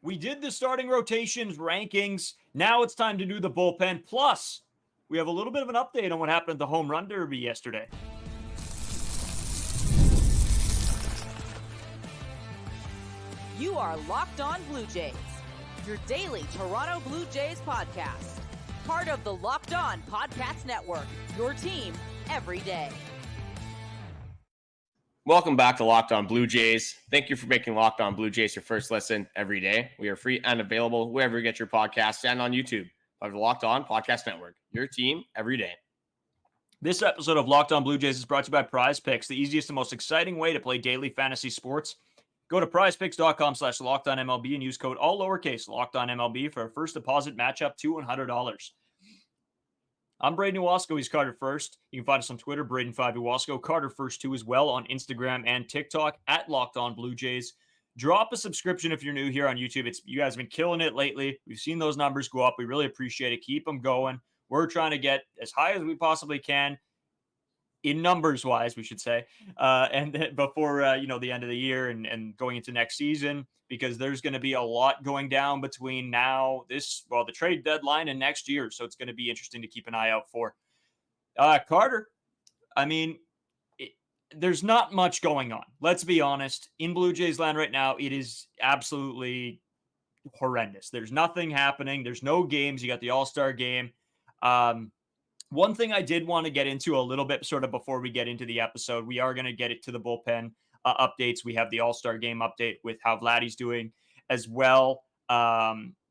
We did the starting rotations rankings. Now it's time to do the bullpen. Plus, we have a little bit of an update on what happened at the home run derby yesterday. You are Locked On Blue Jays, your daily Toronto Blue Jays podcast. Part of the Locked On Podcast Network, your team every day. Welcome back to Locked On Blue Jays. Thank you for making Locked On Blue Jays your first listen every day. We are free and available wherever you get your podcasts and on YouTube. Part of the Locked On Podcast Network, your team every day. This episode of Locked On Blue Jays is brought to you by Prize Picks, the easiest and most exciting way to play daily fantasy sports. Go to prizepicks.com/LockedOnMLB and use code all lowercase LockedOnMLB for a first deposit matchup to $100. I'm Braden Iwasko. He's Carter First. You can find us on Twitter, Braden5Iwasko, Carter First 2 as well on Instagram and TikTok at Locked On Blue Jays. Drop a subscription if you're new here on YouTube. You guys have been killing it lately. We've seen those numbers go up. We really appreciate it. Keep them going. We're trying to get as high as we possibly can, in numbers wise, we should say, and before the end of the year and going into next season, because there's going to be a lot going down between the trade deadline and next year. So it's going to be interesting to keep an eye out for. Carter, I mean, there's not much going on. Let's be honest. In Blue Jays land right now, it is absolutely horrendous. There's nothing happening. There's no games. You got the All-Star game. One thing I did want to get into a little bit sort of before we get into the episode, we are going to get it to the bullpen updates. We have the All-Star game update with how Vladdy's doing as well.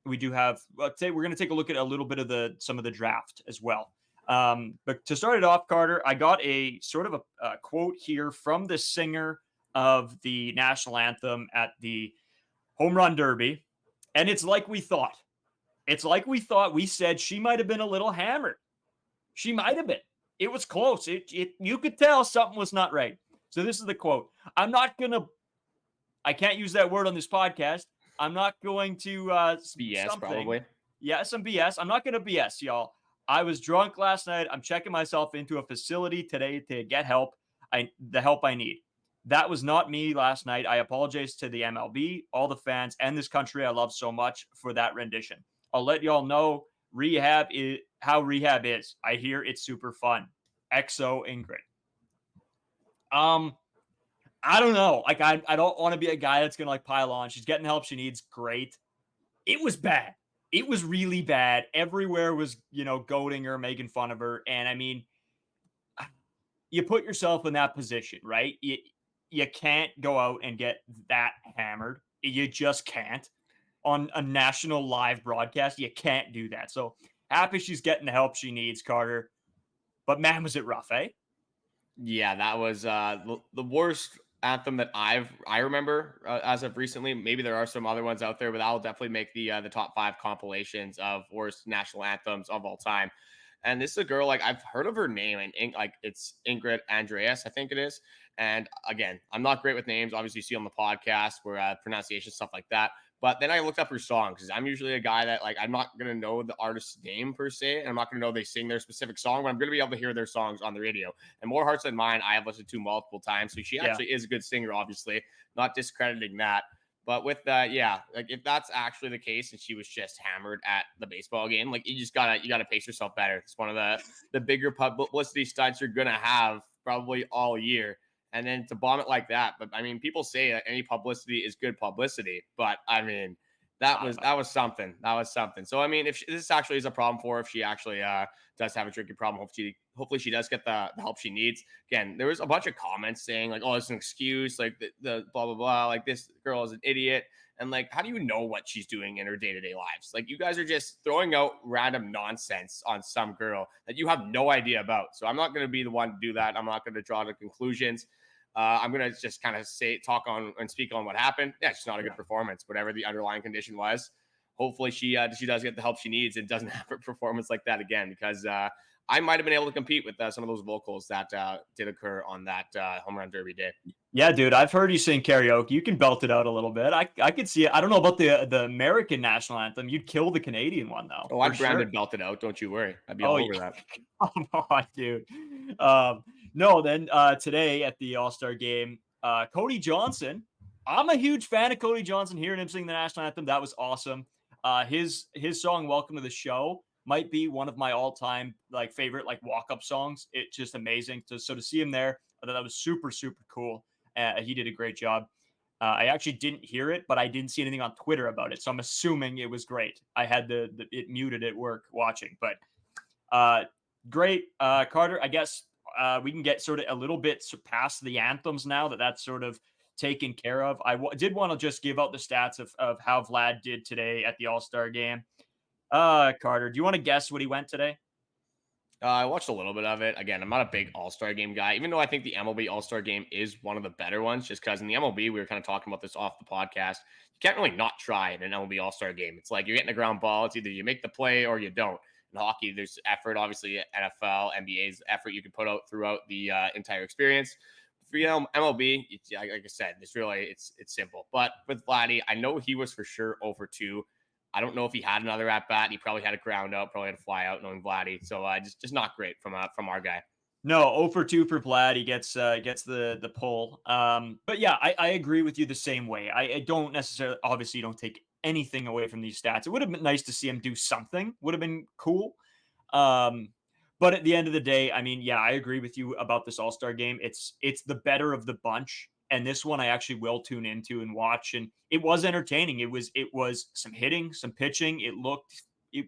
We do have, we're going to take a look at a little bit of some of the draft as well. But to start it off, Carter, I got a sort of a quote here from the singer of the national anthem at the home run derby. And it's like we thought. We said she might have been a little hammered. She might have been. It was close. You could tell something was not right. So this is the quote. I can't use that word on this podcast. I'm not going to BS something. Probably. Yeah, some BS. I'm not going to BS, y'all. I was drunk last night. I'm checking myself into a facility today to get help. The help I need. That was not me last night. I apologize to the MLB, all the fans, and this country I love so much for that rendition. I'll let y'all know how rehab is. I hear it's super fun. XO Ingrid. I don't know. Like, I don't want to be a guy that's going to pile on. She's getting the help she needs. Great. It was bad. It was really bad. Everywhere was, goading her, making fun of her. And I mean, you put yourself in that position, right? You can't go out and get that hammered. You just can't. On a national live broadcast, you can't do that. So happy she's getting the help she needs, Carter. But man, was it rough, eh? Yeah, that was the worst anthem that I remember as of recently. Maybe there are some other ones out there, but I'll definitely make the top 5 compilations of worst national anthems of all time. And this is a girl, I've heard of her name, and it's Ingrid Andreas, I think it is. And again, I'm not great with names. Obviously, you see on the podcast where pronunciation, stuff like that. But then I looked up her songs because I'm usually a guy that I'm not going to know the artist's name per se. And I'm not going to know they sing their specific song, but I'm going to be able to hear their songs on the radio. And More Hearts Than Mine, I have listened to multiple times. So she actually is a good singer, obviously, not discrediting that. But with that, if that's actually the case and she was just hammered at the baseball game, you just gotta pace yourself better. It's one of the bigger publicity stunts you're going to have probably all year. And then to bomb it like that. But I mean, people say that any publicity is good publicity. But I mean, that was something. That was something. So I mean, if this actually is a problem for her, if she actually does have a drinking problem, hopefully she does get the help she needs. Again, there was a bunch of comments saying oh, it's an excuse, the blah blah blah, this girl is an idiot. And how do you know what she's doing in her day-to-day lives? You guys are just throwing out random nonsense on some girl that you have no idea about. So I'm not going to be the one to do that. I'm not going to draw the conclusions. I'm going to just kind of talk on and speak on what happened. Yeah, it's not a good performance, whatever the underlying condition was. Hopefully she does get the help she needs and doesn't have a performance like that again, because I might have been able to compete with some of those vocals that did occur on that home run derby day. Yeah, dude, I've heard you sing karaoke. You can belt it out a little bit. I could see it. I don't know about the American national anthem. You'd kill the Canadian one, though. Oh, I'd Brandon belt it out. Don't you worry. I'd be all over that. Come on, dude. No, then today at the All-Star game, Cody Johnson, I'm a huge fan of Cody Johnson. Hearing him sing the national anthem, that was awesome. His song "Welcome to the Show" might be one of my all-time like favorite like walk-up songs. It's just amazing. To see him there, I thought that was super cool. He did a great job. I actually didn't hear it, but I didn't see anything on Twitter about it, so I'm assuming it was great. I had it muted at work watching, but great. Carter, I guess we can get sort of a little bit past the anthems now that that's sort of taken care of. I did want to just give out the stats of how Vlad did today at the All-Star game. Carter, do you want to guess what he went today? I watched a little bit of it. Again, I'm not a big All-Star game guy, even though I think the MLB All-Star game is one of the better ones, just because in the MLB, we were kind of talking about this off the podcast. You can't really not try in an MLB All-Star game. It's like you're getting a ground ball. It's either you make the play or you don't. In hockey, there's effort, obviously, NFL, NBA's effort you can put out throughout the entire experience. For MLB, like I said, it's simple. But with Vladdy, I know he was for sure over 2. I don't know if he had another at bat. He probably had a ground out, probably had a fly out, knowing Vladdy. So just not great from our guy. No, 0 for 2 for Vlad. He gets the pull. But yeah, I agree with you the same way. I don't necessarily, obviously, you don't take anything away from these stats. It would have been nice to see him do something. Would have been cool. But at the end of the day, I mean, yeah, I agree with you about this All-Star game. It's the better of the bunch. And this one I actually will tune into and watch. And it was entertaining. It was some hitting, some pitching. It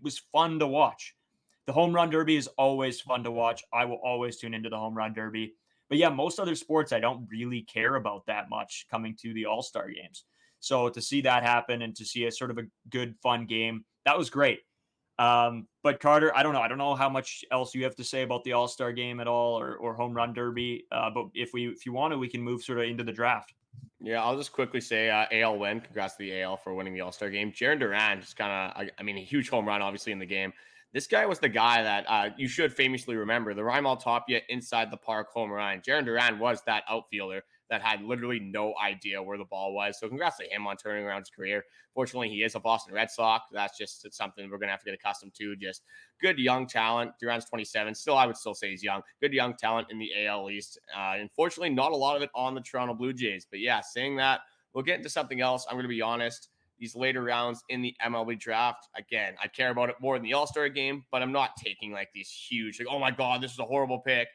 was fun to watch. The home run derby is always fun to watch. I will always tune into the home run derby. But yeah, most other sports I don't really care about that much coming to the All-Star games. So to see that happen and to see a sort of a good, fun game, that was great. But Carter, I don't know. I don't know how much else you have to say about the All-Star game at all or home run derby. But if you want to, we can move sort of into the draft. Yeah, I'll just quickly say AL win. Congrats to the AL for winning the All-Star game. Jarren Duran just kind of, I mean, a huge home run, obviously, in the game. This guy was the guy that you should famously remember, the Rymel Tapia inside the park home run. Jarren Duran was that outfielder that had literally no idea where the ball was. So congrats to him on turning around his career. Fortunately, he is a Boston Red Sox. That's just something we're going to have to get accustomed to. Just good young talent. Duran's 27. Still, I would still say he's young. Good young talent in the AL East. Unfortunately, not a lot of it on the Toronto Blue Jays. But yeah, saying that, we'll get into something else. I'm going to be honest. These later rounds in the MLB draft, again, I care about it more than the All-Star game, but I'm not taking like these huge, like, oh my God, this is a horrible pick.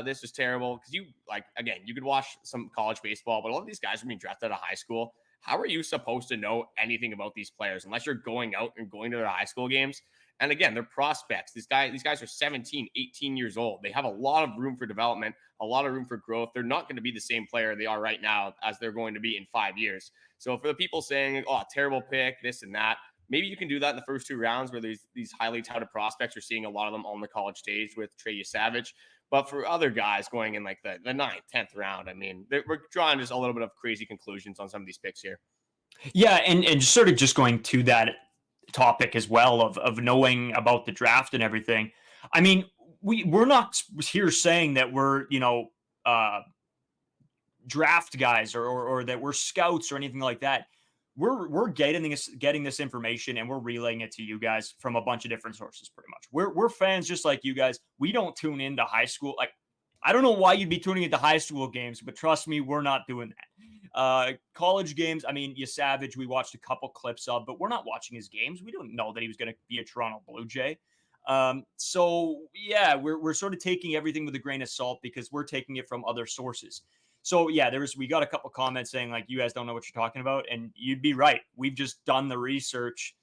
This is terrible. Because you could watch some college baseball, but a lot of these guys are being drafted out of high school. How are you supposed to know anything about these players unless you're going out and going to their high school games? And again, they're prospects. These guys are 17, 18 years old. They have a lot of room for development, a lot of room for growth. They're not going to be the same player they are right now as they're going to be in 5 years. So for the people saying, oh, terrible pick, this and that, maybe you can do that in the first 2 rounds where these highly touted prospects. You're seeing a lot of them on the college stage with Trey Savage. But for other guys going in like the 9th, 10th round, I mean, we're drawing just a little bit of crazy conclusions on some of these picks here. Yeah, and sort of just going to that topic as well of knowing about the draft and everything. I mean, we're not here saying that we're, draft guys or that we're scouts or anything like that. We're getting this information and we're relaying it to you guys from a bunch of different sources. Pretty much, we're fans just like you guys. We don't tune into high school. Like, I don't know why you'd be tuning into high school games, but trust me, we're not doing that. College games, I mean, Savage, we watched a couple clips of, but we're not watching his games. We don't know that he was going to be a Toronto Blue Jay. So yeah, we're sort of taking everything with a grain of salt because we're taking it from other sources. So yeah, we got a couple comments saying like, you guys don't know what you're talking about. And you'd be right. We've just done the research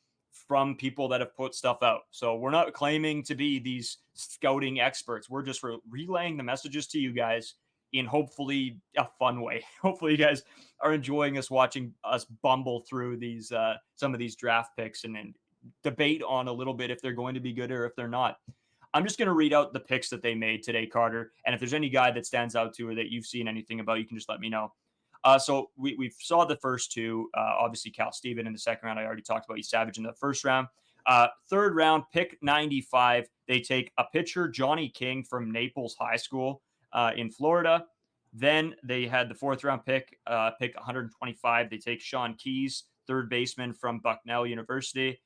from people that have put stuff out. So we're not claiming to be these scouting experts. We're just relaying the messages to you guys in hopefully a fun way. Hopefully you guys are enjoying watching us bumble through these, some of these draft picks and debate on a little bit if they're going to be good or if they're not. I'm just going to read out the picks that they made today, Carter. And if there's any guy that stands out to or that you've seen anything about, you can just let me know. So we saw the first 2, obviously Cal Steven in the second round. I already talked about Savage in the first round. Third round, pick 95. They take a pitcher, Johnny King from Naples High School in Florida. Then they had the 4th round pick 125. They take Sean Keys, third baseman from Bucknell University.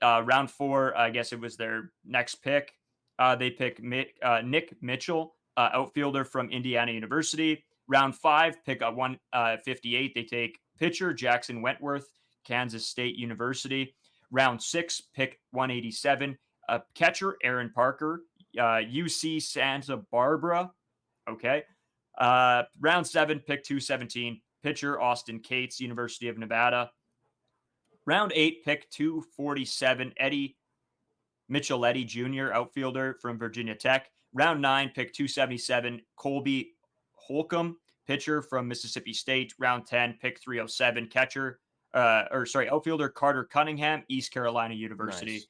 Round 4, I guess it was their next pick. They pick Nick Mitchell, outfielder from Indiana University. Round 5, pick 158. They take Pitcher, Jackson Wentworth, Kansas State University. Round 6, pick 187. Catcher, Aaron Parker, UC Santa Barbara. Okay. Round 7, pick 217. Pitcher, Austin Cates, University of Nevada. Round 8, pick 247. Eddie Micheletti Jr., outfielder from Virginia Tech. Round 9, pick 277. Colby Holcomb, pitcher from Mississippi State. Round 10, pick 307. Outfielder Carter Cunningham, East Carolina University. Nice.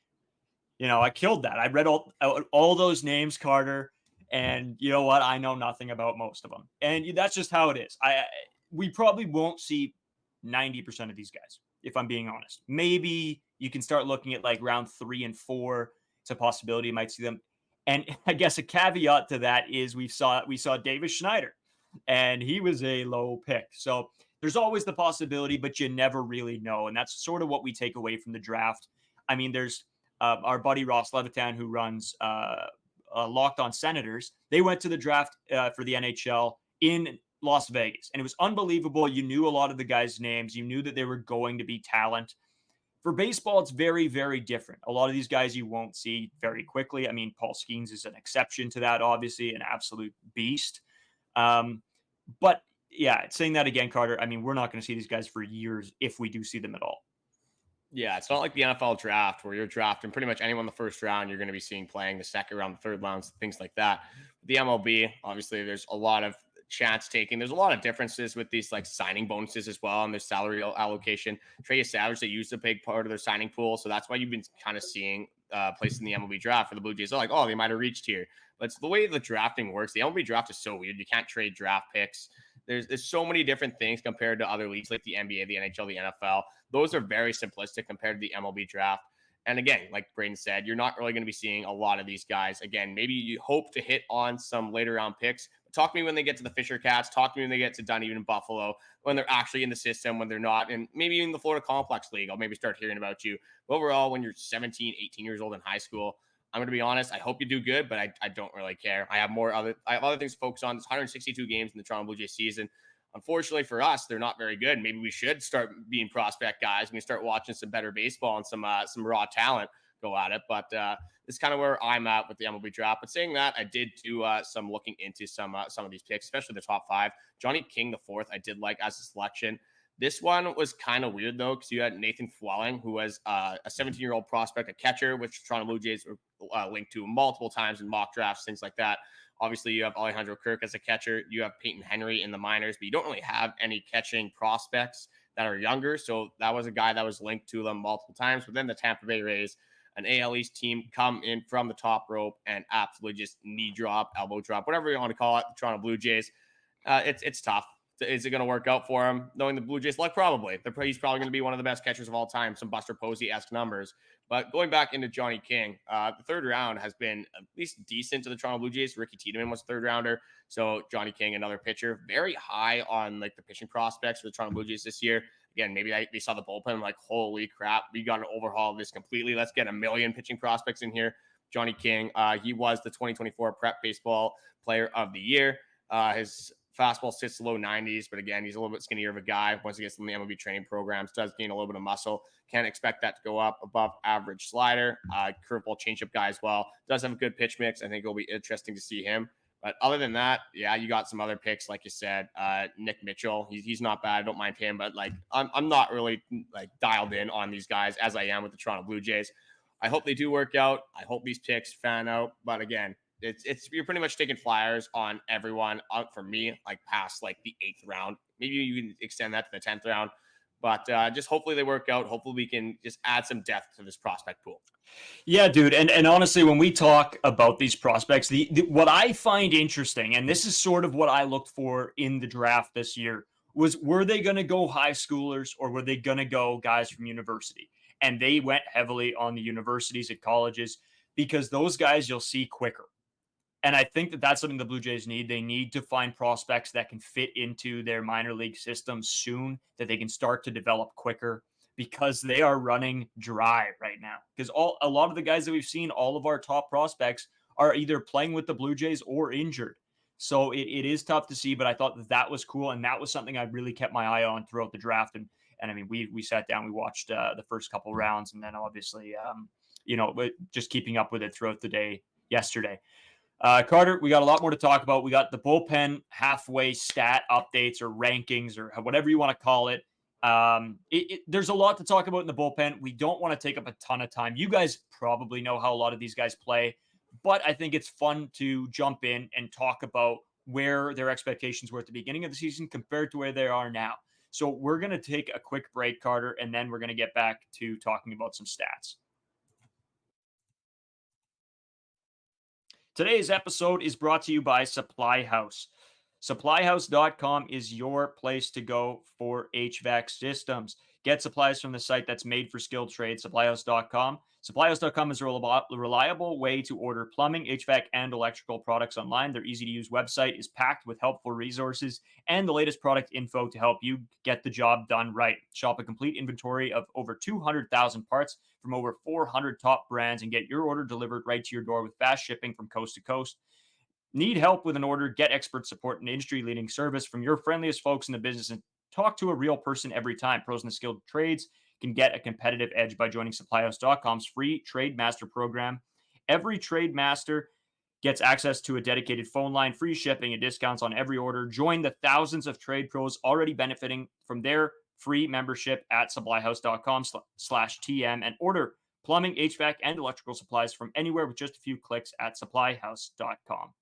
You know, I killed that. I read all those names, Carter, and you know what? I know nothing about most of them, and that's just how it is. We probably won't see 90% of these guys, if I'm being honest. Maybe you can start looking at like round 3 and 4. It's a possibility you might see them. And I guess a caveat to that is we saw Davis Schneider, and he was a low pick. So there's always the possibility, but you never really know. And that's sort of what we take away from the draft. I mean, there's our buddy Ross Levitan, who runs Locked On Senators. They went to the draft for the NHL in Las Vegas, and it was unbelievable. You knew a lot of the guys' names. You knew that they were going to be talent. For baseball, it's very, very different. A lot of these guys you won't see very quickly. I mean, Paul Skeens is an exception to that, obviously, an absolute beast. But yeah, saying that again, Carter, I mean, we're not going to see these guys for years if we do see them at all. Yeah, it's not like the NFL draft where you're drafting pretty much anyone in the first round you're going to be seeing playing the second round, the third rounds, things like that. The MLB, obviously, there's a lot of chance taking. There's a lot of differences with these like signing bonuses as well and their salary allocation. Trey Savage, they used a big part of their signing pool, so that's why you've been kind of seeing places in the MLB draft for the Blue Jays. They're like, oh, they might have reached here. But it's the way the drafting works. The MLB draft is so weird. You can't trade draft picks. There's so many different things compared to other leagues like the NBA, the NHL, the NFL. Those are very simplistic compared to the MLB draft. And again, like Braden said, you're not really going to be seeing a lot of these guys. Again, maybe you hope to hit on some later round picks. But talk to me when they get to the Fisher Cats. Talk to me when they get to Dunedin and Buffalo, when they're actually in the system, when they're not. And maybe in the Florida Complex League, I'll maybe start hearing about you. But overall, when you're 17, 18 years old in high school, I'm going to be honest, I hope you do good, but I don't really care. I have other things to focus on. There's 162 games in the Toronto Blue Jays season. Unfortunately for us, they're not very good. Maybe we should start being prospect guys. We start watching some better baseball and some raw talent go at it. But it's kind of where I'm at with the MLB draft. But saying that, I did do some looking into some of these picks, especially the top 5. Johnny King, the 4th, I did like as a selection. This one was kind of weird, though, because you had Nathan Fuelling, who was a 17-year-old prospect, a catcher, which Toronto Blue Jays were linked to multiple times in mock drafts, things like that. Obviously, you have Alejandro Kirk as a catcher. You have Peyton Henry in the minors, but you don't really have any catching prospects that are younger. So that was a guy that was linked to them multiple times. But then the Tampa Bay Rays, an AL East team, come in from the top rope and absolutely just knee drop, elbow drop, whatever you want to call it, the Toronto Blue Jays. It's tough. Is it going to work out for him? Knowing the Blue Jays, like probably. He's probably going to be one of the best catchers of all time, some Buster Posey-esque numbers. But going back into Johnny King, the third round has been at least decent to the Toronto Blue Jays. Ricky Tiedemann was a third rounder. So Johnny King, another pitcher, very high on like the pitching prospects for the Toronto Blue Jays this year. Again, maybe they saw the bullpen like, holy crap, we got to overhaul this completely. Let's get a million pitching prospects in here. Johnny King, he was the 2024 Prep Baseball Player of the Year. His fastball sits low 90s, but again, he's a little bit skinnier of a guy. Once he gets in the MLB training programs, does gain a little bit of muscle. Can't expect that to go up above average slider. Curveball changeup guy as well. Does have a good pitch mix. I think it'll be interesting to see him. But other than that, yeah, you got some other picks, like you said. Nick Mitchell, he's not bad. I don't mind him, but like I'm not really like dialed in on these guys as I am with the Toronto Blue Jays. I hope they do work out. I hope these picks fan out. But again, it's you're pretty much taking flyers on everyone out for me, like past like the 8th round. Maybe you can extend that to the 10th round. But just hopefully they work out. Hopefully we can just add some depth to this prospect pool. Yeah, dude. And honestly, when we talk about these prospects, what I find interesting, and this is sort of what I looked for in the draft this year, was were they going to go high schoolers or were they going to go guys from university? And they went heavily on the universities and colleges because those guys you'll see quicker. And I think that that's something the Blue Jays need. They need to find prospects that can fit into their minor league system soon, that they can start to develop quicker because they are running dry right now. Because a lot of the guys that we've seen, all of our top prospects are either playing with the Blue Jays or injured. So it is tough to see, but I thought that was cool. And that was something I really kept my eye on throughout the draft. And I mean, we sat down, we watched the first couple rounds, and then obviously, just keeping up with it throughout the day yesterday. Carter, we got a lot more to talk about. We got the bullpen halfway stat updates or rankings or whatever you want to call it. There's a lot to talk about in the bullpen. We don't want to take up a ton of time. You guys probably know how a lot of these guys play, but I think it's fun to jump in and talk about where their expectations were at the beginning of the season compared to where they are now. So we're going to take a quick break, Carter, and then we're going to get back to talking about some stats. Today's episode is brought to you by Supply House. SupplyHouse.com is your place to go for HVAC systems. Get supplies from the site that's made for skilled trades, SupplyHouse.com. SupplyHouse.com is a reliable way to order plumbing, HVAC, and electrical products online. Their easy-to-use website is packed with helpful resources and the latest product info to help you get the job done right. Shop a complete inventory of over 200,000 parts from over 400 top brands and get your order delivered right to your door with fast shipping from coast to coast. Need help with an order? Get expert support and industry-leading service from your friendliest folks in the business and talk to a real person every time. Pros in the skilled trades can get a competitive edge by joining SupplyHouse.com's free Trade Master program. Every Trade Master gets access to a dedicated phone line, free shipping, and discounts on every order. Join the thousands of trade pros already benefiting from their free membership at SupplyHouse.com/TM and order plumbing, HVAC, and electrical supplies from anywhere with just a few clicks at SupplyHouse.com.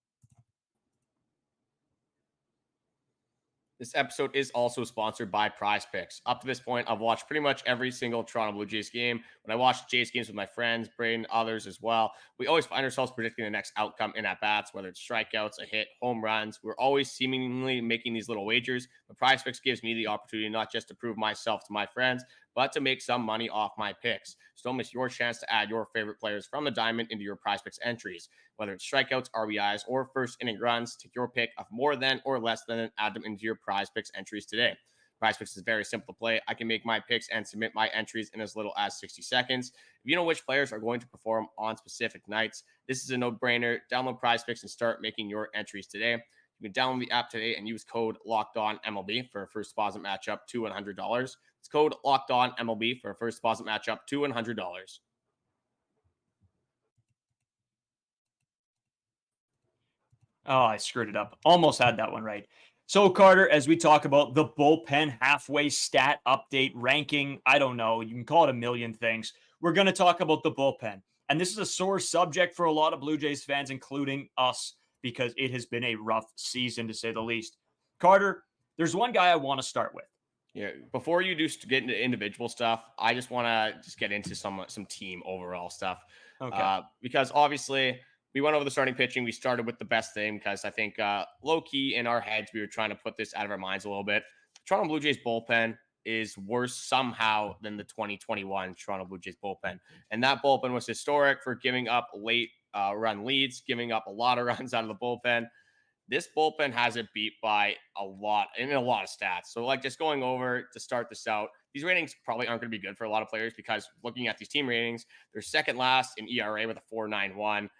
This episode is also sponsored by Prize Picks. Up to this point, I've watched pretty much every single Toronto Blue Jays game. When I watch Jays games with my friends, Braden, others as well, we always find ourselves predicting the next outcome in at-bats, whether it's strikeouts, a hit, home runs. We're always seemingly making these little wagers, but Prize Picks gives me the opportunity not just to prove myself to my friends, but to make some money off my picks. So don't miss your chance to add your favorite players from the diamond into your Prize Picks entries. Whether it's strikeouts, RBIs, or first inning runs, take your pick of more than or less than and add them into your Prize Picks entries today. Prize Picks is very simple to play. I can make my picks and submit my entries in as little as 60 seconds. If you know which players are going to perform on specific nights, this is a no-brainer. Download Prize Picks and start making your entries today. You can download the app today and use code LOCKEDONMLB for a first deposit matchup to $100. It's code LOCKEDONMLB for a first deposit matchup to $100. Oh, I screwed it up. Almost had that one right. So, Carter, as we talk about the bullpen halfway stat update ranking, I don't know, you can call it a million things. We're going to talk about the bullpen. And this is a sore subject for a lot of Blue Jays fans, including us, because it has been a rough season, to say the least. Carter, there's one guy I want to start with. Yeah, before you do get into individual stuff, I just want to get into some team overall stuff. Okay. Because obviously we went over the starting pitching. We started with the best thing because I think low key in our heads, we were trying to put this out of our minds a little bit. Toronto Blue Jays bullpen is worse somehow than the 2021 Toronto Blue Jays bullpen. And that bullpen was historic for giving up late run leads, giving up a lot of runs out of the bullpen. This bullpen has it beat by a lot in a lot of stats. So, like, just going over to start this out, these ratings probably aren't going to be good for a lot of players because looking at these team ratings, they're second last in ERA with a 4.91.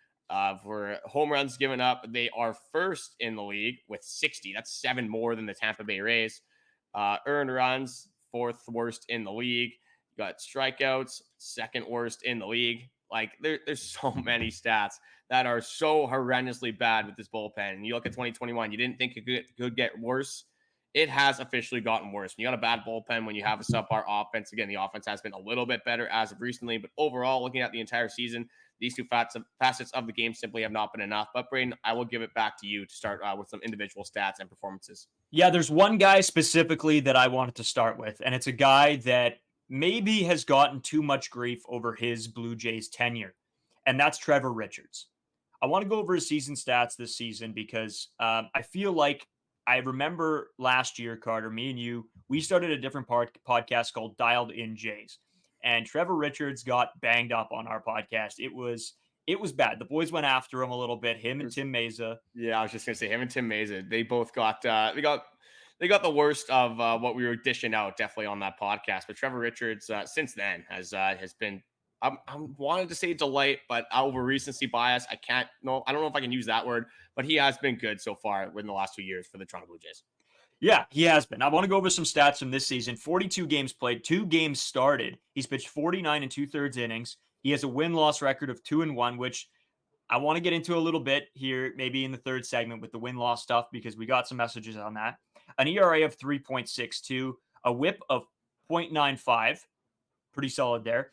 For home runs given up, they are first in the league with 60. That's 7 more than the Tampa Bay Rays. Earned runs, fourth worst in the league. You got strikeouts, second worst in the league. Like, there's so many stats that are so horrendously bad with this bullpen. And you look at 2021, you didn't think it could get worse. It has officially gotten worse. When you got a bad bullpen, when you have a subpar offense, again, the offense has been a little bit better as of recently, but overall, looking at the entire season, these two facets of the game simply have not been enough. But Braden, I will give it back to you to start with some individual stats and performances. Yeah, there's one guy specifically that I wanted to start with, and it's a guy that maybe has gotten too much grief over his Blue Jays tenure, and that's Trevor Richards. I want to go over his season stats this season because I feel like I remember last year, Carter, me and you, we started a different podcast called Dialed In Jays, and Trevor Richards got banged up on our podcast. It was bad. The boys went after him a little bit. Him and Tim Meza. Yeah, I was just gonna say him and Tim Meza. They both got they got the worst of what we were dishing out definitely on that podcast. But Trevor Richards since then has been I'm wanted to say delight, but over recency bias, I can't. No, I don't know if I can use that word, but he has been good so far in the last 2 years for the Toronto Blue Jays. Yeah, he has been. I want to go over some stats from this season. 42 games played, 2 games started. He's pitched 49 and 2/3 innings. He has a win-loss record of 2-1, which I want to get into a little bit here, maybe in the third segment with the win-loss stuff, because we got some messages on that. An ERA of 3.62, a whip of 0.95, pretty solid there.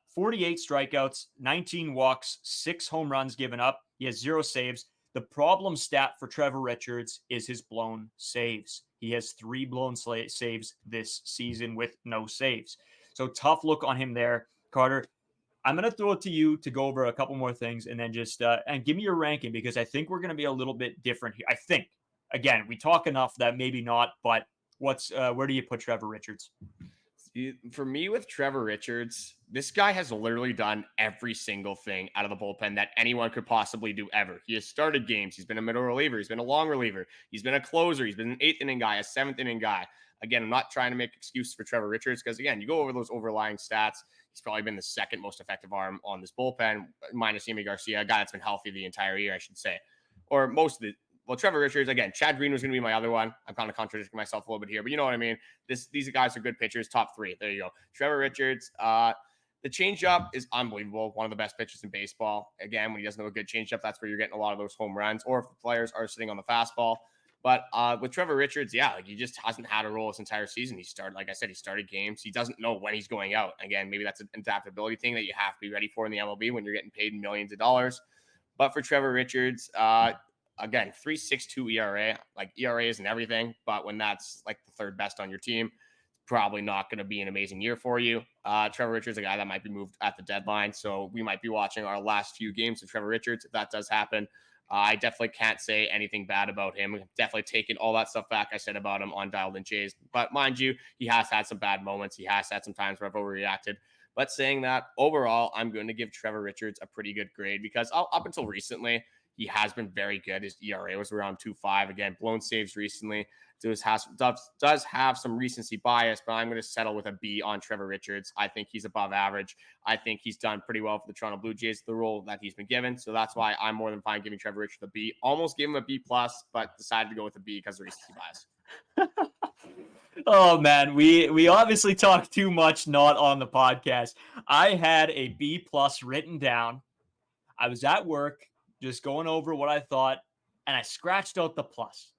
48 strikeouts, 19 walks, 6 home runs given up. He has 0 saves. The problem stat for Trevor Richards is his blown saves. He has 3 blown saves this season with no saves. So tough look on him there. Carter, I'm going to throw it to you to go over a couple more things and then just and give me your ranking, because I think we're going to be a little bit different here. I think, again, we talk enough that maybe not, but where do you put Trevor Richards? For me, with Trevor Richards, this guy has literally done every single thing out of the bullpen that anyone could possibly do ever. He has started games. He's been a middle reliever. He's been a long reliever. He's been a closer. He's been an 8th inning guy, a 7th inning guy. Again, I'm not trying to make excuses for Trevor Richards because, again, you go over those overlying stats. He's probably been the second most effective arm on this bullpen, minus Yimi Garcia, a guy that's been healthy the entire year, I should say. Or most of the Well, Trevor Richards, again, Chad Green was going to be my other one. I'm kind of contradicting myself a little bit here, but you know what I mean? These guys are good pitchers, top 3. There you go. Trevor Richards, the changeup is unbelievable. One of the best pitches in baseball. Again, when he doesn't have a good changeup, that's where you're getting a lot of those home runs, or if the players are sitting on the fastball. But with Trevor Richards, yeah, he just hasn't had a role this entire season. He started games. He doesn't know when he's going out. Again, maybe that's an adaptability thing that you have to be ready for in the MLB when you're getting paid millions of dollars. But for Trevor Richards, again, 3.62 ERA. Like, ERA isn't everything, but when that's like the third best on your team, probably not going to be an amazing year for you. Trevor Richards, a guy that might be moved at the deadline, so we might be watching our last few games of Trevor Richards if that does happen. I definitely can't say anything bad about him. Definitely taken all that stuff back I said about him on Dialed In Jays. But mind you, he has had some bad moments. He has had some times where I've overreacted. But saying that, overall, I'm going to give Trevor Richards a pretty good grade because up until recently, he has been very good. His ERA was around 2.5. Again, blown saves recently. Does have some recency bias, but I'm going to settle with a B on Trevor Richards. I think he's above average. I think he's done pretty well for the Toronto Blue Jays, the role that he's been given. So that's why I'm more than fine giving Trevor Richards a B. Almost gave him a B+, but decided to go with a B because of recency bias. Oh, man, we obviously talk too much not on the podcast. I had a B+ written down. I was at work just going over what I thought, and I scratched out the plus,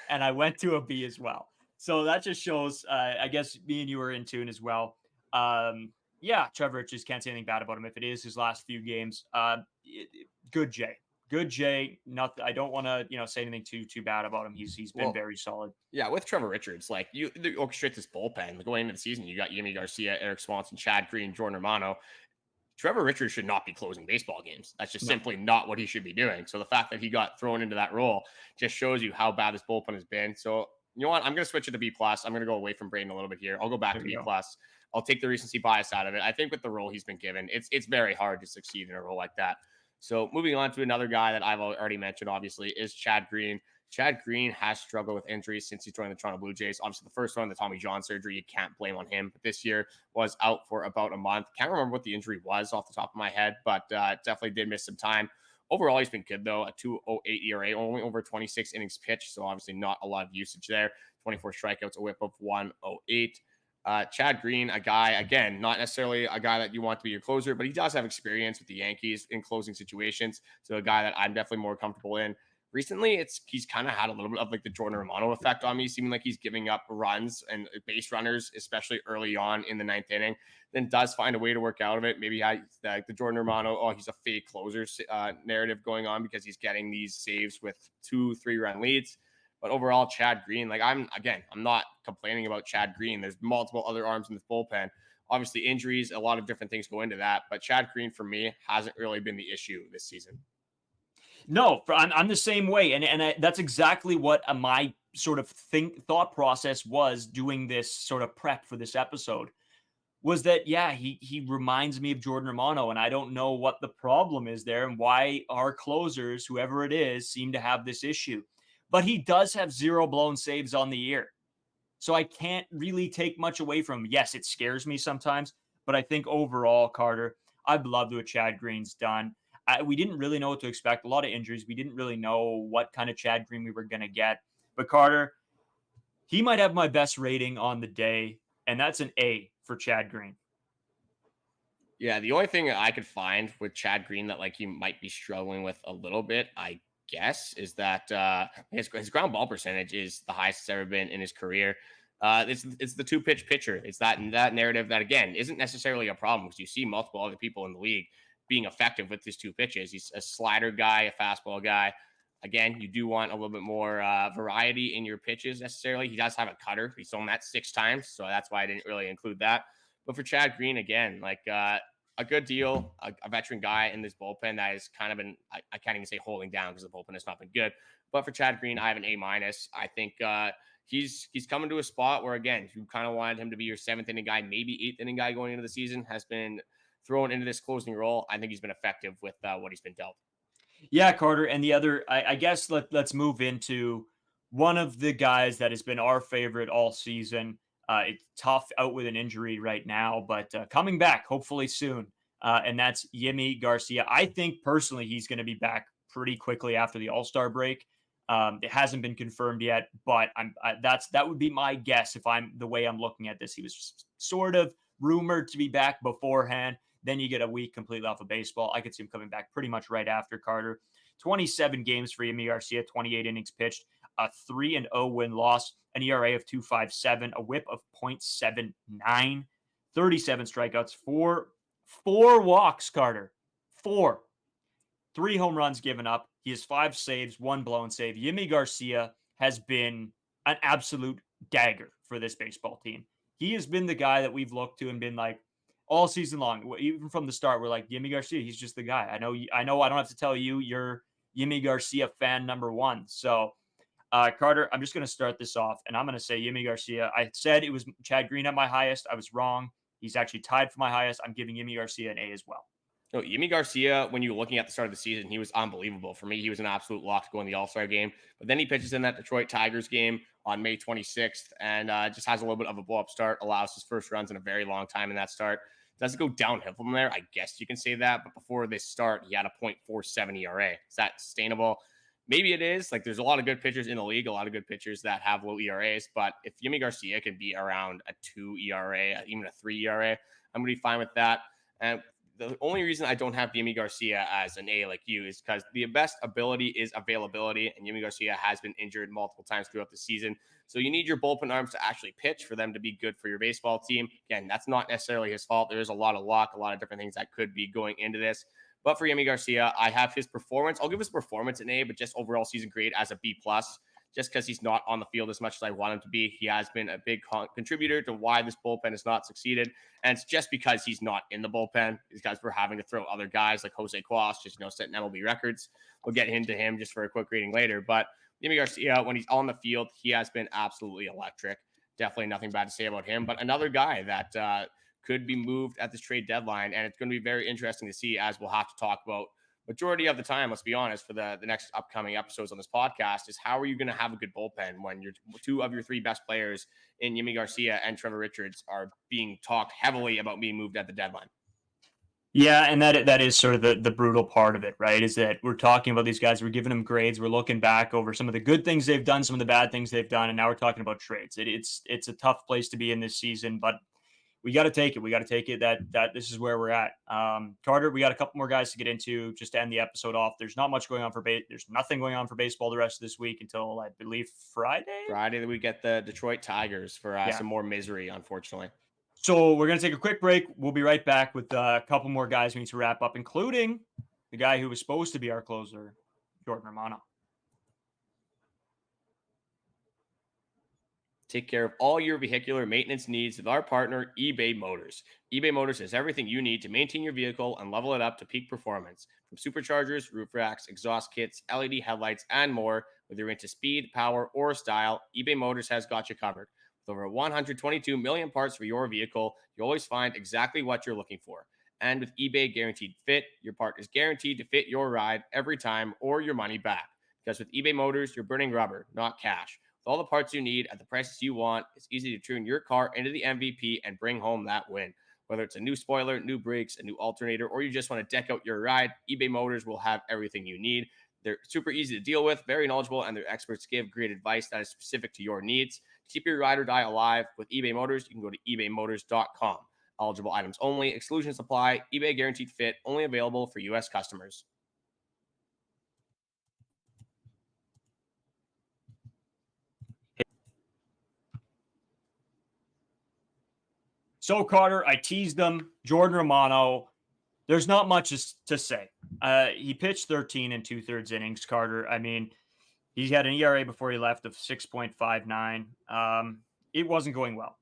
and I went to a B as well. So that just shows, I guess, me and you are in tune as well. Yeah, Trevor Richards, can't say anything bad about him. If it is his last few games, good Jay. Nothing. I don't want to, say anything too bad about him. He's been very solid. Yeah, with Trevor Richards, like you orchestrate this bullpen going into the season. You got Yimi Garcia, Eric Swanson, Chad Green, Jordan Romano. Trevor Richards should not be closing baseball games. That's just simply not what he should be doing. So the fact that he got thrown into that role just shows you how bad this bullpen has been. So you know what? I'm going to switch it to B+. I'm going to go away from Braden a little bit here. I'll go back to B+. I'll take the recency bias out of it. I think with the role he's been given, it's very hard to succeed in a role like that. So moving on to another guy that I've already mentioned, obviously, is Chad Green. Chad Green has struggled with injuries since he joined the Toronto Blue Jays. Obviously, the first one, the Tommy John surgery, you can't blame on him. But this year was out for about a month. Can't remember what the injury was off the top of my head, but definitely did miss some time. Overall, he's been good, though. A 2.08 ERA, only over 26 innings pitched, so obviously not a lot of usage there. 24 strikeouts, a whip of 108. Chad Green, a guy, again, not necessarily a guy that you want to be your closer, but he does have experience with the Yankees in closing situations. So a guy that I'm definitely more comfortable in. Recently, he's kind of had a little bit of like the Jordan Romano effect on me, seeming like he's giving up runs and base runners, especially early on in the 9th inning, then does find a way to work out of it. Maybe the Jordan Romano, he's a fake closer narrative going on because he's getting these saves with 2-3 run leads. But overall, Chad Green, I'm not complaining about Chad Green. There's multiple other arms in this bullpen. Obviously, injuries, a lot of different things go into that. But Chad Green, for me, hasn't really been the issue this season. No, I'm the same way. And that's exactly what my sort of thought process was doing this sort of prep for this episode. Was that, yeah, he reminds me of Jordan Romano, and I don't know what the problem is there and why our closers, whoever it is, seem to have this issue. But he does have 0 blown saves on the year. So I can't really take much away from him. Yes, it scares me sometimes, but I think overall, Carter, I'd love what Chad Green's done. We didn't really know what to expect. A lot of injuries. We didn't really know what kind of Chad Green we were going to get. But Carter, he might have my best rating on the day, and that's an A for Chad Green. Yeah, the only thing I could find with Chad Green that like he might be struggling with a little bit, I guess, is that his ground ball percentage is the highest it's ever been in his career. It's the two pitch pitcher. It's that narrative that again isn't necessarily a problem because you see multiple other people in the league being effective with his two pitches. He's a slider guy, a fastball guy. Again, you do want a little bit more variety in your pitches necessarily. He does have a cutter. He's thrown that 6 times, so that's why I didn't really include that. But for Chad Green, again, like a good deal, a veteran guy in this bullpen that has kind of been, I can't even say holding down because the bullpen has not been good. But for Chad Green, I have an A-. I think he's coming to a spot where, again, you kind of wanted him to be your 7th inning guy, maybe 8th inning guy going into the season, has been thrown into this closing role. I think he's been effective with what he's been dealt. Yeah, Carter. And the other, I guess let's move into one of the guys that has been our favorite all season. It's tough out with an injury right now, but coming back hopefully soon. And that's Yimi Garcia. I think personally he's going to be back pretty quickly after the All-Star break. It hasn't been confirmed yet, but that would be my guess if I'm the way I'm looking at this. He was sort of rumored to be back beforehand. Then you get a week completely off of baseball. I could see him coming back pretty much right after Carter. 27 games for Yimi Garcia, 28 innings pitched, a 3-0 win-loss, an ERA of 2.57, a WHIP of 0.79, 37 strikeouts, four walks, Carter. 4. 3 home runs given up. He has 5 saves, 1 blown save. Yimi Garcia has been an absolute dagger for this baseball team. He has been the guy that we've looked to and been like, all season long, even from the start, we're like, Yimi Garcia, he's just the guy. I know I don't have to tell you, you're Yimi Garcia fan number 1. So, Carter, I'm just going to start this off, and I'm going to say Yimi Garcia. I said it was Chad Green at my highest. I was wrong. He's actually tied for my highest. I'm giving Yimi Garcia an A as well. No, Yimi Garcia, when you were looking at the start of the season, he was unbelievable. For me, he was an absolute lock to go in the All-Star game. But then he pitches in that Detroit Tigers game on May 26th and just has a little bit of a blow-up start, allows his first runs in a very long time in that start. Does it go downhill from there? I guess you can say that. But before this start, he had a 0.47 ERA. Is that sustainable? Maybe it is. Like, there's a lot of good pitchers in the league, a lot of good pitchers that have low ERAs. But if Yimi Garcia can be around a 2 ERA, even a 3 ERA, I'm going to be fine with that. And the only reason I don't have Yimi Garcia as an A like you is because the best ability is availability, and Yimi Garcia has been injured multiple times throughout the season. So you need your bullpen arms to actually pitch for them to be good for your baseball team. Again, that's not necessarily his fault. There is a lot of luck, a lot of different things that could be going into this. But for Yimi Garcia, I have his performance. I'll give his performance an A, but just overall season grade as a B+. Just because he's not on the field as much as I want him to be. He has been a big contributor to why this bullpen has not succeeded. And it's just because he's not in the bullpen. It's because we're having to throw other guys like Jose Cuas, just, setting MLB records. We'll get into him just for a quick rating later. But Yimi Garcia, when he's on the field, he has been absolutely electric. Definitely nothing bad to say about him. But another guy that could be moved at this trade deadline. And it's going to be very interesting to see, as we'll have to talk about majority of the time, let's be honest, for the next upcoming episodes on this podcast, is how are you going to have a good bullpen when your 2 of your 3 best players in Yimi Garcia and Trevor Richards are being talked heavily about being moved at the deadline? Yeah, and that is sort of the brutal part of it, right? Is that we're talking about these guys, we're giving them grades, we're looking back over some of the good things they've done, some of the bad things they've done, and now we're talking about trades. It's a tough place to be in this season, but we got to take it. We got to take it that this is where we're at. Carter, we got a couple more guys to get into just to end the episode off. There's not much going on there's nothing going on for baseball the rest of this week until I believe Friday. Friday we get the Detroit Tigers for some more misery, unfortunately. So we're going to take a quick break. We'll be right back with a couple more guys we need to wrap up, including the guy who was supposed to be our closer, Jordan Romano. Take care of all your vehicular maintenance needs with our partner, eBay Motors. eBay Motors has everything you need to maintain your vehicle and level it up to peak performance. From superchargers, roof racks, exhaust kits, LED headlights, and more, whether you're into speed, power, or style, eBay Motors has got you covered. With over 122 million parts for your vehicle, you always find exactly what you're looking for. And with eBay Guaranteed Fit, your part is guaranteed to fit your ride every time or your money back. Because with eBay Motors, you're burning rubber, not cash. All the parts you need at the prices you want, it's easy to turn your car into the MVP and bring home that win. Whether it's a new spoiler, new brakes, a new alternator, or you just want to deck out your ride, eBay Motors will have everything you need. They're super easy to deal with, very knowledgeable, and their experts give great advice that is specific to your needs. To keep your ride or die alive with eBay Motors, you can go to ebaymotors.com. Eligible items only, exclusions apply, eBay guaranteed fit, only available for U.S. customers. So, Carter, I teased them. Jordan Romano, there's not much to say. He pitched 13 and 2/3 innings, Carter. I mean, he had an ERA before he left of 6.59. It wasn't going well.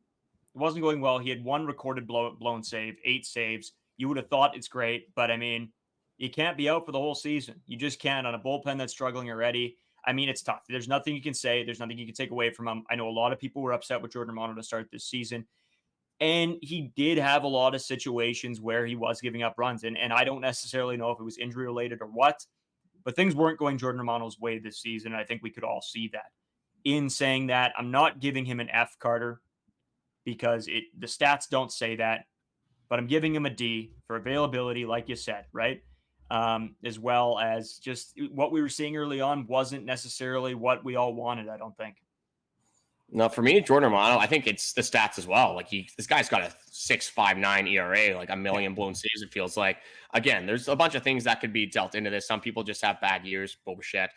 It wasn't going well. He had one recorded blown save, 8 saves. You would have thought it's great, but I mean, you can't be out for the whole season. You just can't on a bullpen that's struggling already. I mean, it's tough. There's nothing you can say. There's nothing you can take away from him. I know a lot of people were upset with Jordan Romano to start this season. And he did have a lot of situations where he was giving up runs. And I don't necessarily know if it was injury related or what, but things weren't going Jordan Romano's way this season. And I think we could all see that. In saying that, I'm not giving him an F, Carter, because the stats don't say that, but I'm giving him a D for availability, like you said, right? As well as just what we were seeing early on wasn't necessarily what we all wanted, I don't think. No, for me, Jordan Romano, I think it's the stats as well. Like this guy's got a 6.59 ERA, like a million blown saves. It feels like. Again, there's a bunch of things that could be dealt into this. Some people just have bad years. Bullshit.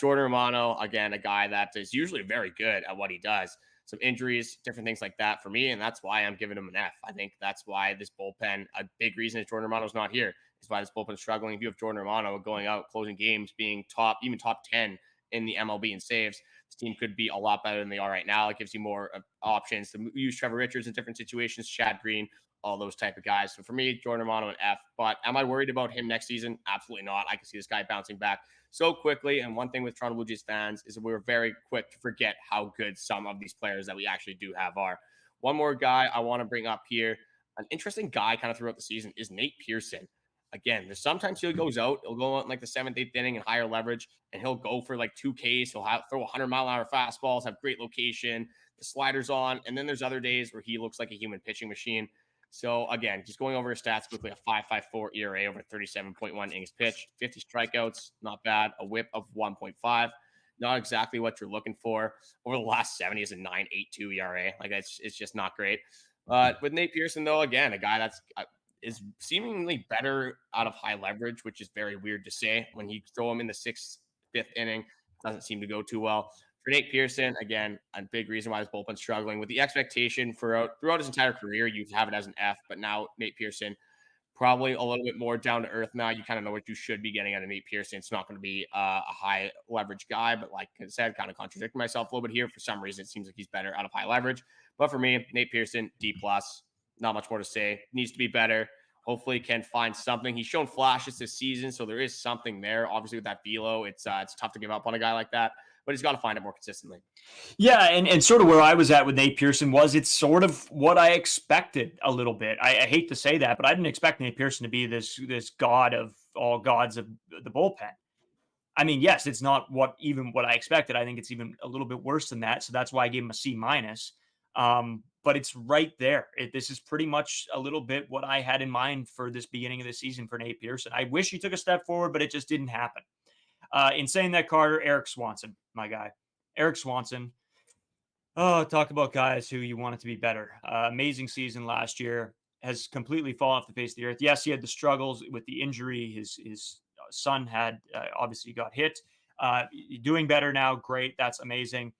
Jordan Romano, again, a guy that is usually very good at what he does. Some injuries, different things like that for me, and that's why I'm giving him an F. I think that's why this bullpen. A big reason is Jordan Romano's not here. Is why this bullpen's struggling. If you have Jordan Romano going out, closing games, being even top 10 in the MLB in saves, this team could be a lot better than they are right now. It gives you more options to use Trevor Richards in different situations, Chad Green, all those type of guys. So for me, Jordan Romano an F. But am I worried about him next season? Absolutely not. I can see this guy bouncing back so quickly. And one thing with Toronto Blue Jays fans is that we're very quick to forget how good some of these players that we actually do have are. One more guy I want to bring up here, an interesting guy kind of throughout the season, is Nate Pearson. Again, there's sometimes he goes out, he'll go out in like the 7th, 8th inning and higher leverage, and he'll go for like 2 Ks. He'll throw 100-mile-an-hour fastballs, have great location, the sliders on, and then there's other days where he looks like a human pitching machine. So again, just going over his stats quickly, a 5.54 ERA over 37.1 innings pitched, 50 strikeouts, not bad, a whip of 1.5. Not exactly what you're looking for. Over the last 7, he has a 9.82 ERA. Like it's just not great. With Nate Pearson, though, again, a guy that's is seemingly better out of high leverage, which is very weird to say. When you throw him in the 6th, 5th inning, doesn't seem to go too well. For Nate Pearson, again, a big reason why this bullpen's struggling. With the expectation throughout his entire career, you have it as an F, but now Nate Pearson, probably a little bit more down to earth now. You kind of know what you should be getting out of Nate Pearson. It's not going to be a high leverage guy, but like I said, kind of contradicting myself a little bit here. For some reason, it seems like he's better out of high leverage. But for me, Nate Pearson, D+. Not much more to say. Needs to be better. Hopefully can find something. He's shown flashes this season, so there is something there. Obviously, with that velo, it's tough to give up on a guy like that, but he's got to find it more consistently. Yeah, and sort of where I was at with Nate Pearson was it's sort of what I expected a little bit. I hate to say that, but I didn't expect Nate Pearson to be this god of all gods of the bullpen. I mean, yes, it's not what I expected. I think it's even a little bit worse than that. So that's why I gave him a C-. But it's right there. This is pretty much a little bit what I had in mind for this beginning of the season for Nate Pearson. I wish he took a step forward, but it just didn't happen. In saying that, Carter, Eric Swanson, my guy. Eric Swanson. Oh, talk about guys who you want it to be better. Amazing season last year. Has completely fallen off the face of the earth. Yes, he had the struggles with the injury. His son had obviously got hit. Doing better now. Great. That's amazing.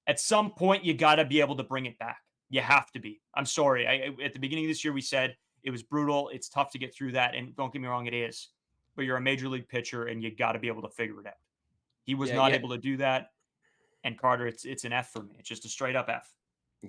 At some point, you got to be able to bring it back. You have to be. I'm sorry. At the beginning of this year, we said it was brutal. It's tough to get through that. And don't get me wrong, it is. But you're a major league pitcher, and you got to be able to figure it out. He was not able to do that. And Carter, it's an F for me. It's just a straight up F.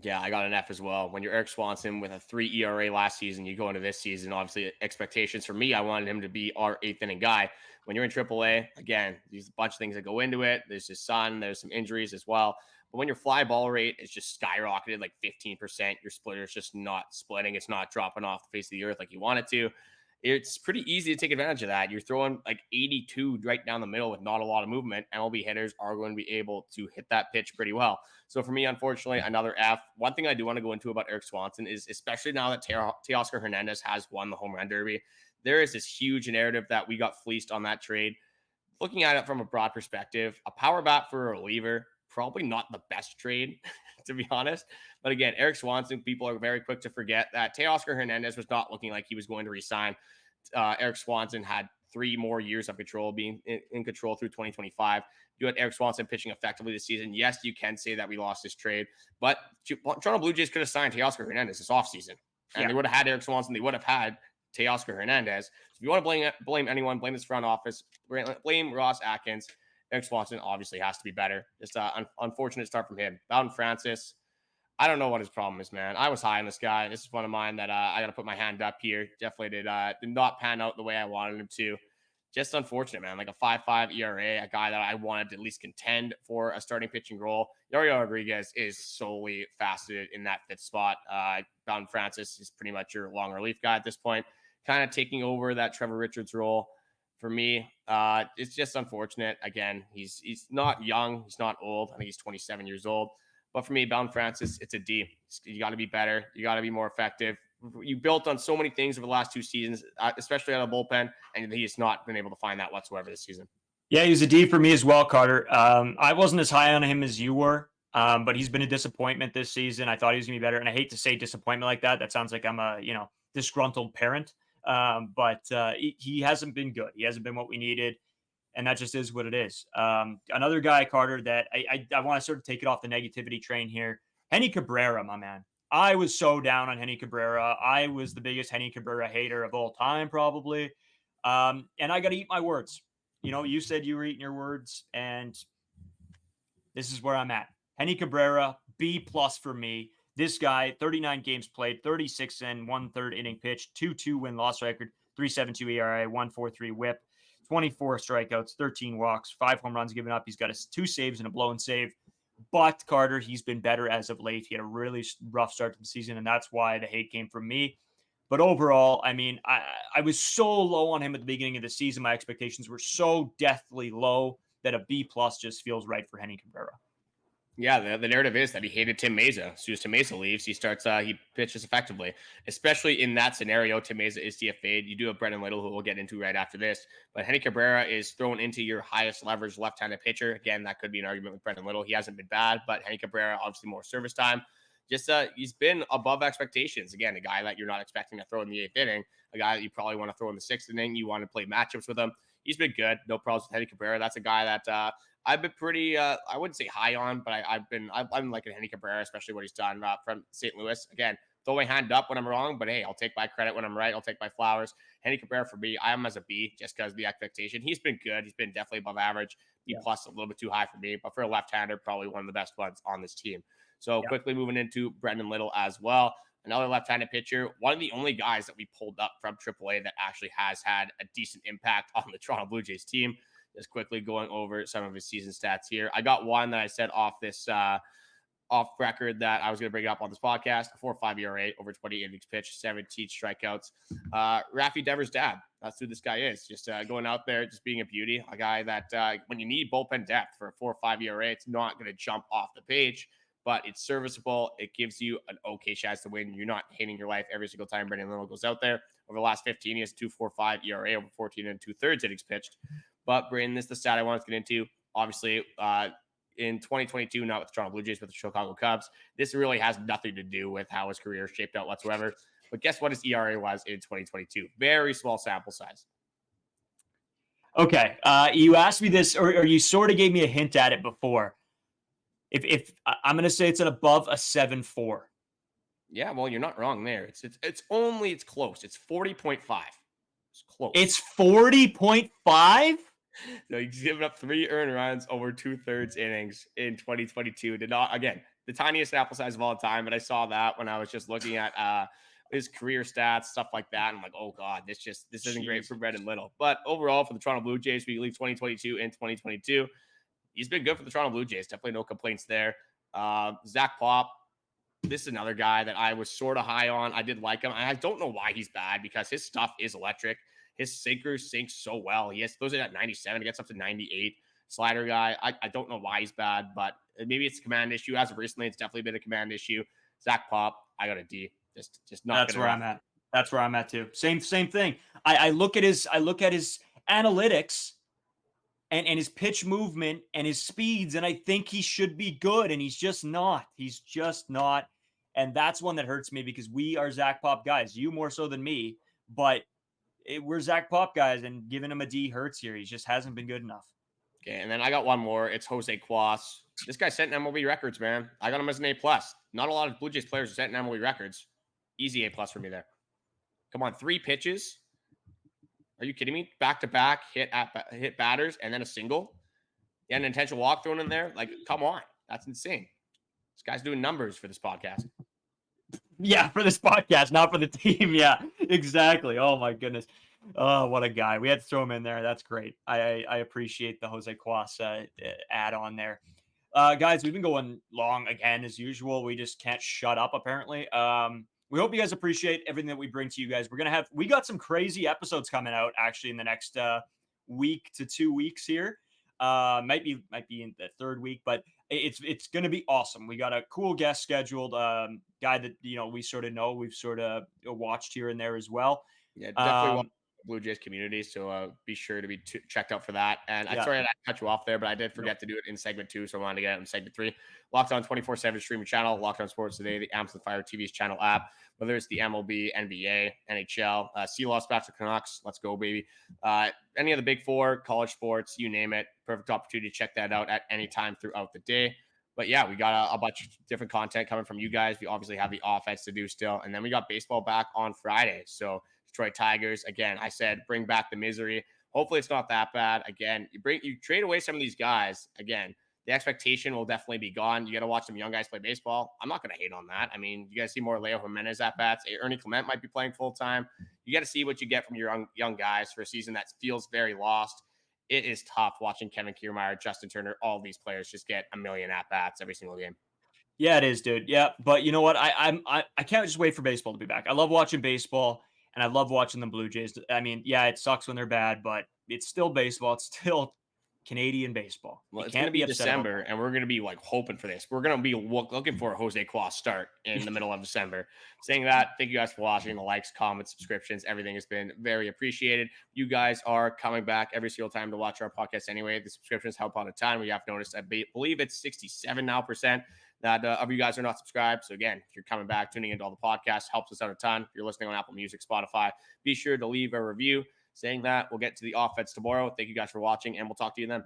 Yeah, I got an F as well. When you're Eric Swanson with a 3 ERA last season, you go into this season, obviously expectations for me, I wanted him to be our 8th inning guy. When you're in AAA, again, there's a bunch of things that go into it. There's his son, there's some injuries as well. But when your fly ball rate is just skyrocketed like 15%, your splitter is just not splitting. It's not dropping off the face of the earth like you want it to. it's pretty easy to take advantage of that. You're throwing like 82 right down the middle with not a lot of movement. MLB hitters are going to be able to hit that pitch pretty well. So for me, unfortunately, another F. One thing I do want to go into about Eric Swanson is, especially now that Teoscar Hernandez has won the home run derby, there is this huge narrative that we got fleeced on that trade. Looking at it from a broad perspective, a power bat for a reliever, probably not the best trade, to be honest. But again, Eric Swanson, people are very quick to forget that Teoscar Hernandez was not looking like he was going to resign. Eric Swanson had 3 more years of control, being in control through 2025. You had Eric Swanson pitching effectively this season. Yes, you can say that we lost this trade, but Toronto Blue Jays could have signed Teoscar Hernandez this offseason, and they would have had Eric Swanson. They would have had Teoscar Hernandez. So if you want to blame anyone, blame this front office, blame Ross Atkins. Eric Swanson obviously has to be better. Just unfortunate start from him. Bowden Francis, I don't know what his problem is, man. I was high on this guy. This is one of mine that I got to put my hand up here. Definitely did not pan out the way I wanted him to. Just unfortunate, man. Like a 5.5 ERA, a guy that I wanted to at least contend for a starting pitching role. Yariel Rodriguez is solely faceted in that 5th spot. Bowden Francis is pretty much your long relief guy at this point, kind of taking over that Trevor Richards role. For me, it's just unfortunate. Again, he's not young. He's not old. I think he's 27 years old. But for me, Bowden Francis, it's a D. You got to be better. You got to be more effective. You built on so many things over the last 2 seasons, especially out of bullpen, and he's not been able to find that whatsoever this season. Yeah, he's a D for me as well, Carter. I wasn't as high on him as you were, but he's been a disappointment this season. I thought he was going to be better, and I hate to say disappointment like that. That sounds like I'm a disgruntled parent. But he hasn't been good. He hasn't been what we needed. And that just is what it is. Another guy, Carter, that I want to sort of take it off the negativity train here. Henny Cabrera, my man. I was so down on Henny Cabrera. I was the biggest Henny Cabrera hater of all time, probably. And I got to eat my words. You said you were eating your words, and this is where I'm at. Henny Cabrera, B+ for me. This guy, 39 games played, 36 and 1/3 inning pitch, 2.2 win-loss record, 3.72 ERA, 1.43 WHIP, 24 strikeouts, 13 walks, 5 home runs given up. He's got 2 saves and a blown save. But Carter, he's been better as of late. He had a really rough start to the season, and that's why the hate came from me. But overall, I mean, I was so low on him at the beginning of the season. My expectations were so deathly low that a B+ just feels right for Henny Cabrera. Yeah, the narrative is that he hated Tim Mesa. As soon as Tim Mesa leaves, he pitches effectively. Especially in that scenario, Tim Mesa is DFA'd. You do have Brendan Little, who we'll get into right after this. But Henny Cabrera is thrown into your highest leverage left-handed pitcher. Again, that could be an argument with Brendan Little. He hasn't been bad, but Henny Cabrera, obviously more service time. Just he's been above expectations. Again, a guy that you're not expecting to throw in the 8th inning, a guy that you probably want to throw in the 6th inning. You want to play matchups with him. He's been good. No problems with Henny Cabrera. That's a guy that I've been pretty, I wouldn't say high on, but I'm liking Henny Cabrera, especially what he's done from St. Louis. Again, throw my hand up when I'm wrong, but hey, I'll take my credit when I'm right. I'll take my flowers. Henny Cabrera for me, I am as a B just because of the expectation. He's been good. He's been definitely above average. B+ a little bit too high for me, but for a left-hander, probably one of the best ones on this team. So quickly moving into Brendan Little as well. Another left-handed pitcher, one of the only guys that we pulled up from AAA that actually has had a decent impact on the Toronto Blue Jays team. Just quickly going over some of his season stats here. I got one that I said off record that I was going to bring up on this podcast. 4.5 ERA over 20 innings pitched, 17 strikeouts. Rafi Devers' dad. That's who this guy is. Just going out there, just being a beauty. A guy that when you need bullpen depth for a 4.5 ERA, it's not going to jump off the page, but it's serviceable. It gives you an okay chance to win. You're not hating your life every single time Brendan Little goes out there. Over the last 15, he has 2.45 ERA over 14 and 2/3 innings pitched. But Brandon, this is the stat I wanted to get into. Obviously, in 2022, not with the Toronto Blue Jays, but the Chicago Cubs, this really has nothing to do with how his career shaped out whatsoever. But guess what his ERA was in 2022? Very small sample size. Okay, you asked me this, or you sort of gave me a hint at it before. If I'm going to say it's an above a 7.4. Yeah, well, you're not wrong there. It's close. It's 40.5. It's close. It's 40.5? So he's given up 3 earned runs over 2/3 innings in 2022. Did not, again, the tiniest sample size of all time, but I saw that when I was just looking at his career stats, stuff like that. And I'm like, oh God, this isn't great for Brendan Little. But overall, for the Toronto Blue Jays, we leave 2022 and 2022. He's been good for the Toronto Blue Jays. Definitely no complaints there. Zach Pop, this is another guy that I was sort of high on. I did like him. I don't know why he's bad because his stuff is electric. His sinker sinks so well. He throws it at 97. He gets up to 98. Slider guy. I don't know why he's bad, but maybe it's a command issue. As of recently, it's definitely been a command issue. Zach Pop, I got a D. Just not. That's where I'm at. That's where I'm at too. Same thing. I look at his analytics and his pitch movement and his speeds, and I think he should be good, and he's just not. And that's one that hurts me because we are Zach Pop guys. You more so than me, but we're Zach Pop guys, and giving him a D hurts here. He just hasn't been good enough. Okay, and then I got one more. It's Jose Cuas. This guy setting MLB records, man. I got him as an A+. Not a lot of Blue Jays players are setting MLB records. Easy A+ for me there. Come on, 3 pitches. Are you kidding me? Back-to-back hit batters and then a single. Yeah, an intentional walk thrown in there. Like, come on. That's insane. This guy's doing numbers for this podcast. Yeah, for this podcast, not for the team. Yeah, exactly. Oh, my goodness. Oh, what a guy. We had to throw him in there. That's great. I appreciate the Jose Cuas add on there. Guys, we've been going long again as usual. We just can't shut up, apparently. We hope you guys appreciate everything that we bring to you guys. We got some crazy episodes coming out actually in the next week to 2 weeks here. Might be in the 3rd week, but it's going to be awesome. We got a cool guest scheduled, guy that we sort of know, we've sort of watched here and there as well. Yeah, definitely Blue Jays community, so be sure to be checked out for that. And I'm sorry I cut you off there, but I did forget to do it in segment 2, so I wanted to get it in segment 3. Locked On 24/7 streaming channel, Locked On Sports Today, the Amplifier TV's channel app, whether it's the MLB, NBA, NHL, Sea-Loss Bachelor Canucks, let's go, baby. Any of the big 4, college sports, you name it, perfect opportunity to check that out at any time throughout the day. But yeah, we got a bunch of different content coming from you guys. We obviously have the offense to do still. And then we got baseball back on Friday. So Detroit Tigers, again, I said, bring back the misery. Hopefully it's not that bad. Again, you trade away some of these guys. Again, the expectation will definitely be gone. You got to watch some young guys play baseball. I'm not going to hate on that. I mean, you guys see more Leo Jimenez at bats. Ernie Clement might be playing full time. You got to see what you get from your young guys for a season that feels very lost. It is tough watching Kevin Kiermaier, Justin Turner, all these players just get a million at bats every single game. Yeah, it is, dude. Yeah, but you know what? I can't just wait for baseball to be back. I love watching baseball, and I love watching the Blue Jays. I mean, yeah, it sucks when they're bad, but it's still baseball. It's still Canadian baseball. Well, it's going to be December, and we're going to be hoping for this. We're going to be looking for a Jose Cuas start in the middle of December. Saying that, thank you guys for watching. The likes, comments, subscriptions, everything has been very appreciated. You guys are coming back every single time to watch our podcast anyway. The subscriptions help out a ton. We have noticed, I believe it's 67% now that of you guys are not subscribed. So again, if you're coming back, tuning into all the podcasts, helps us out a ton. If you're listening on Apple Music, Spotify, be sure to leave a review. Saying that, we'll get to the offense tomorrow. Thank you guys for watching, and we'll talk to you then.